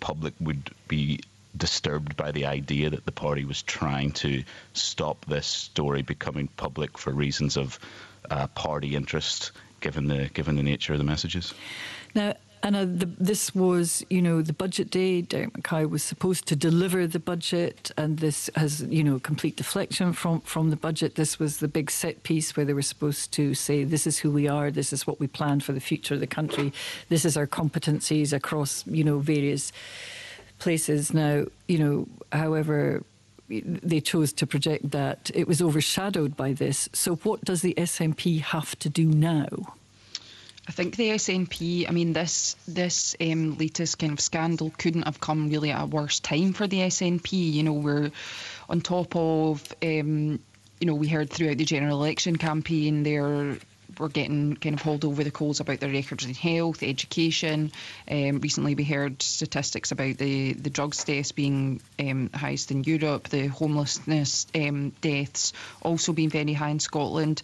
public would be disturbed by the idea that the party was trying to stop this story becoming public for reasons of party interest, given the nature of the messages. Now, Anna, this was, the budget day. Derek Mackay was supposed to deliver the budget, and this has, complete deflection from the budget. This was the big set piece where they were supposed to say, this is who we are, this is what we plan for the future of the country, this is our competencies across, various places. Now, however, they chose to project that. It was overshadowed by this. So what does the SNP have to do now? I think the SNP, I mean, this latest kind of scandal couldn't have come really at a worse time for the SNP. We're on top of, we heard throughout the general election campaign we're getting kind of hauled over the coals about their records in health, education. Recently we heard statistics about the drugs deaths being highest in Europe, the homelessness deaths also being very high in Scotland.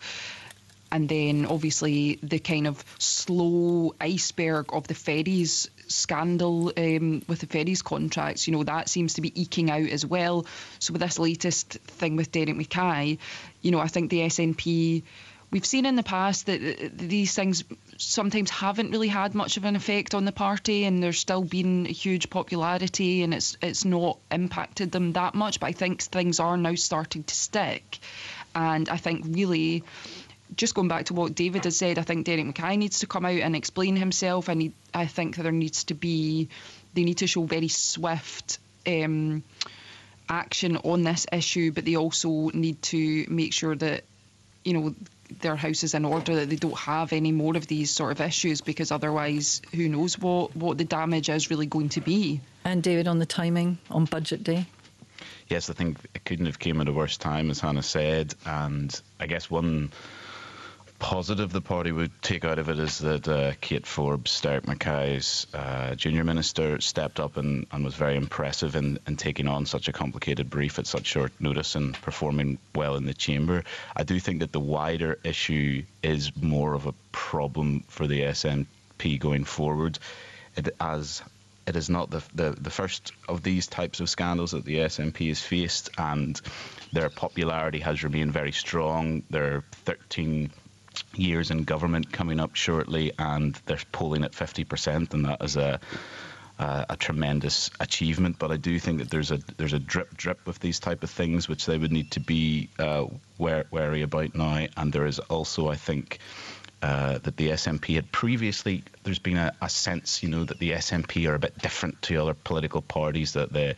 And then, obviously, the kind of slow iceberg of the ferries scandal with the ferries contracts, that seems to be eking out as well. So with this latest thing with Derek Mackay, I think the SNP, we've seen in the past that these things sometimes haven't really had much of an effect on the party, and there's still been a huge popularity, and it's not impacted them that much. But I think things are now starting to stick. And I think really, just going back to what David has said, I think Derek Mackay needs to come out and explain himself. I think that they need to show very swift action on this issue, but they also need to make sure that, their house is in order, that they don't have any more of these sort of issues, because otherwise, who knows what the damage is really going to be. And David, on the timing on budget day? Yes, I think it couldn't have came at a worse time, as Hannah said, and I guess one positive the party would take out of it is that Kate Forbes, Derek Mackay's junior minister, stepped up and was very impressive in taking on such a complicated brief at such short notice and performing well in the chamber. I do think that the wider issue is more of a problem for the SNP going forward. It is not the first of these types of scandals that the SNP has faced, and their popularity has remained very strong. There are 13 years in government coming up shortly, and they're polling at 50%, and that is a tremendous achievement. But I do think that there's a drip with these type of things, which they would need to be wary about now. And there is also, I think, that the SNP had previously, there's been a sense, that the SNP are a bit different to other political parties, that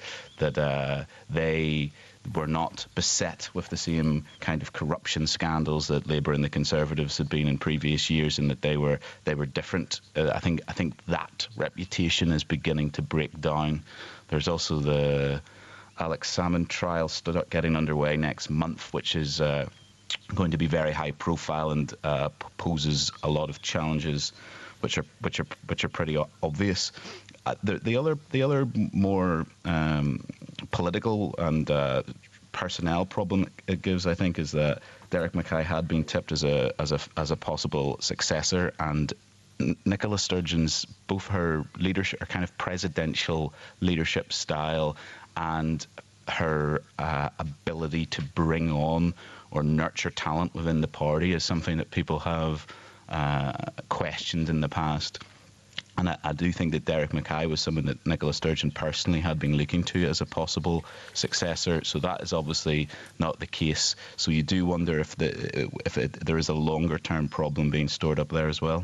they were not beset with the same kind of corruption scandals that Labour and the Conservatives had been in previous years, and that they were different. I think that reputation is beginning to break down. There's also the Alex Salmond trial getting underway next month, which is going to be very high profile and poses a lot of challenges, which are pretty obvious. The other more political and personnel problem it gives, I think, is that Derek Mackay had been tipped as a possible successor, and Nicola Sturgeon's, both her leadership, her kind of presidential leadership style, and her ability to bring on or nurture talent within the party is something that people have questioned in the past. And I do think that Derek Mackay was someone that Nicola Sturgeon personally had been looking to as a possible successor. So that is obviously not the case. So you do wonder if there is a longer-term problem being stored up there as well.